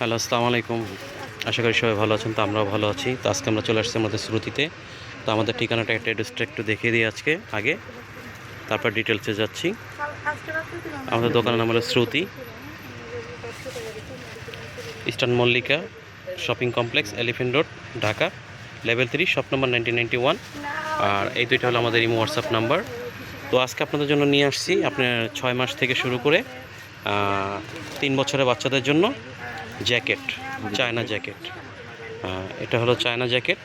Hello, আসসালামু আলাইকুম। আশা করি সবাই ভালো আছেন। তো আমরাও ভালো আছি। তো আজকে আমরা চলে আসছি আমাদের শ্রুতিতে। তো আমাদের ঠিকানাটা অ্যাড্রেসটা একটু দেখিয়ে দিই আজকে আগে, তারপর ডিটেলসে যাচ্ছি। আমাদের দোকানের নাম হলো Shruti Eastern Mallika Shopping Complex, Elephant Road, Dhaka, level 3, shop number 1991। আর এই দুইটা হলো আমাদের ইমো হোয়াটসঅ্যাপ নাম্বার। তো আজকে আপনাদের জন্য নিয়ে আসছি আপনার 6 মাস থেকে শুরু করে 3 বছরের বাচ্চাদের জন্য জ্যাকেট, চায়না জ্যাকেট। এটা হলো চায়না জ্যাকেট।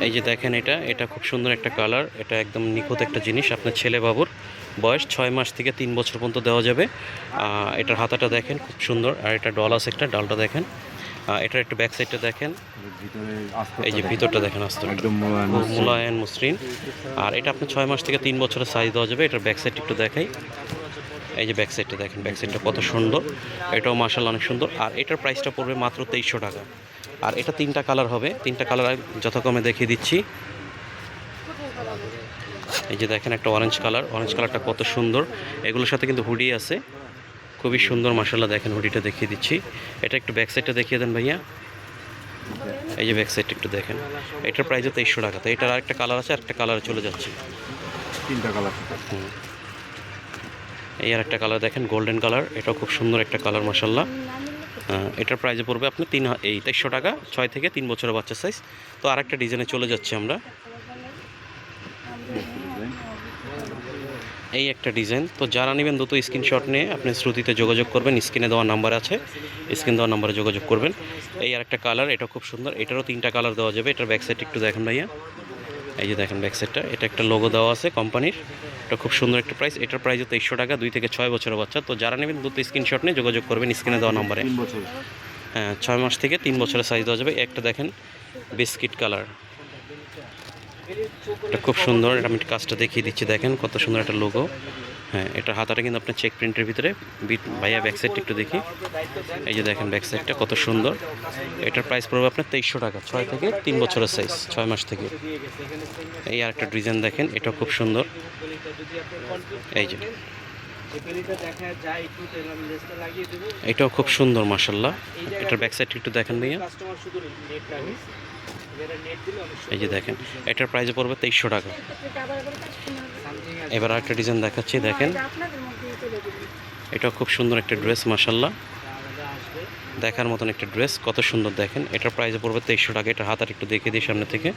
এই যে দেখেন, এটা খুব সুন্দর একটা কালার। এটা একদম নিখুঁত একটা জিনিস। আপনার ছেলে বাবুর বয়স 6 মাস থেকে 3 বছর পর্যন্ত দেওয়া যাবে। এটার হাতাটা দেখেন খুব সুন্দর, আর এটা ডল আছে, একটা ডালটা দেখেন। এটার একটু ব্যাক সাইডটা দেখেন, এই যে ভিতরটা দেখেন, আস্তরটা মোলায়েম মসৃণ। আর এটা আপনার 6 মাস থেকে 3 বছরের সাইজ দেওয়া যাবে। এটার ব্যাক সাইড একটু দেখাই, এই যে ব্যাক সাইডটা দেখেন, ব্যাক সাইডটা কত সুন্দর। এটাও মার্শাল অনেক সুন্দর। আর এটার প্রাইসটা পড়বে মাত্র 2300 টাকা। আর এটা 3টা কালার হবে, 3টা কালার যথাক্রমে দেখিয়ে দিচ্ছি। এই যে দেখেন, একটা অরেঞ্জ কালার, অরেঞ্জ কালারটা কত সুন্দর। এগুলোর সাথে কিন্তু হুডি আছে, খুবই সুন্দর মার্শাল্লাহ। দেখেন হুডিটা দেখিয়ে দিচ্ছি। এটা একটু ব্যাক সাইডটা দেখিয়ে দেন ভাইয়া। এই যে ব্যাক সাইডটা একটু দেখেন। এটার প্রাইসও 2300 টাকা। তো এটার আরেকটা কালার আছে, আরেকটা কালারে চলে যাচ্ছে। 3টা কালার। এই আর একটা কালার দেখেন, গোল্ডেন কালার। এটাও খুব সুন্দর একটা কালার মার্শাল্লাহ। এটার প্রাইসে পড়বে আপনি 2300 টাকা, 6 থেকে 3 বছরের বাচ্চা সাইজ। তো আরেকটা ডিজাইনে চলে যাচ্ছি আমরা। এই একটা ডিজাইন। তো যারা নেবেন দ্রুত স্ক্রিনশট নিয়ে আপনি শ্রুতিতে যোগাযোগ করবেন। স্ক্রিনে দেওয়া নাম্বার আছে, স্ক্রিন দেওয়া নাম্বারে যোগাযোগ করবেন। এই আর একটা কালার, এটা খুব সুন্দর। এটারও 3টা কালার দেওয়া যাবে। এটার ব্যাক সাইড একটু দেখেন ভাইয়া। এই যে দেখেন ব্যাক সাইডটা, এটা একটা লোগো দেওয়া আছে কোম্পানির। এটা খুব সুন্দর একটা প্রাইস। এটার প্রাইসও 2300 টাকা, 2 থেকে 6 বছরের বাচ্চা। তো যারা নেবেন দ্রুত স্ক্রিনশট নিয়ে যোগাযোগ করবেন স্ক্রিনে দেওয়া নাম্বারে। 3 বছর। হ্যাঁ, 6 মাস থেকে 3 বছরের সাইজ দেওয়া যাবে। একটা দেখেন বিস্কিট কালার, এটা খুব সুন্দর। এটা আমি কাজটা দেখিয়ে দিচ্ছি, দেখেন কত সুন্দর একটা লোগো। হ্যাঁ, এটার হাতাটা কিন্তু আপনার চেক প্রিন্টের ভিতরে। ভাইয়া ব্যাক সাইডটা একটু দেখি। এই যে দেখেন ব্যাক সাইডটা কত সুন্দর। এটার প্রাইস পড়বে আপনার 2300 টাকা, 6 থেকে 3 বছরের সাইজ, 6 মাস থেকে। এই আর একটা ডিজাইন দেখেন, এটাও খুব সুন্দর। এই যে এটাও খুব সুন্দর মার্শাল্লাহ। এটার ব্যাক সাইডটা একটু দেখেন ভাইয়া। এই যে দেখেন, এটার প্রাইস পড়বে 2300 টাকা। এবার আরেকটা ডিজাইন দেখাচ্ছি, দেখেন এটাও খুব সুন্দর একটা ড্রেস মার্শাল্লাহ, দেখার মতন একটা ড্রেস, কত সুন্দর দেখেন। এটার প্রাইস পড়বে 2300 টাকা। এটার হাতাটা একটু দেখিয়ে দিই সামনে থেকে,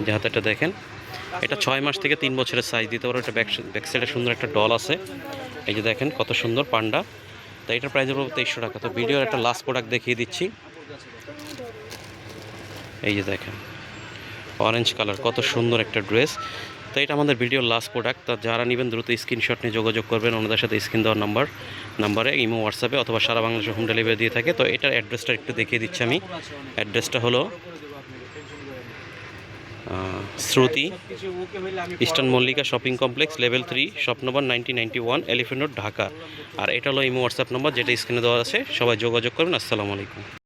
যে হাতাটা দেখেন। এটা 6 মাস থেকে 3 বছরের সাইজ দিতে পারো। এটা ব্যাক সাইডে সুন্দর একটা ডল আছে, এই যে দেখেন কত সুন্দর পান্ডা। তো এটার প্রাইস পড়বে 2300 টাকা। তো ভিডিওর একটা লাস্ট প্রোডাক্ট দেখিয়ে দিচ্ছি। এই যে দেখেন অরেঞ্জ কালার, কত সুন্দর একটা ড্রেস। তো এটা আমাদের ভিডিওর লাস্ট প্রোডাক্ট। তা যারা নেবেন দ্রুত স্ক্রিনশট নিয়ে যোগাযোগ করবেন ওনাদের সাথে। স্ক্রিন দেওয়ার নাম্বারে ইমো, হোয়াটসঅ্যাপে অথবা সারা বাংলাদেশে হোম ডেলিভারি দিয়ে থাকে। তো এটার অ্যাড্রেসটা একটু দেখিয়ে দিচ্ছি আমি। অ্যাড্রেসটা হলো Shruti Eastern Mallika Shopping Complex, level 3, shop number 1991, Elephant Road, Dhaka. আর এটা হলো ইমো হোয়াটসঅ্যাপ নম্বর, যেটা স্ক্রিনে দেওয়া আছে। সবাই যোগাযোগ করবেন। আসসালামু আলাইকুম।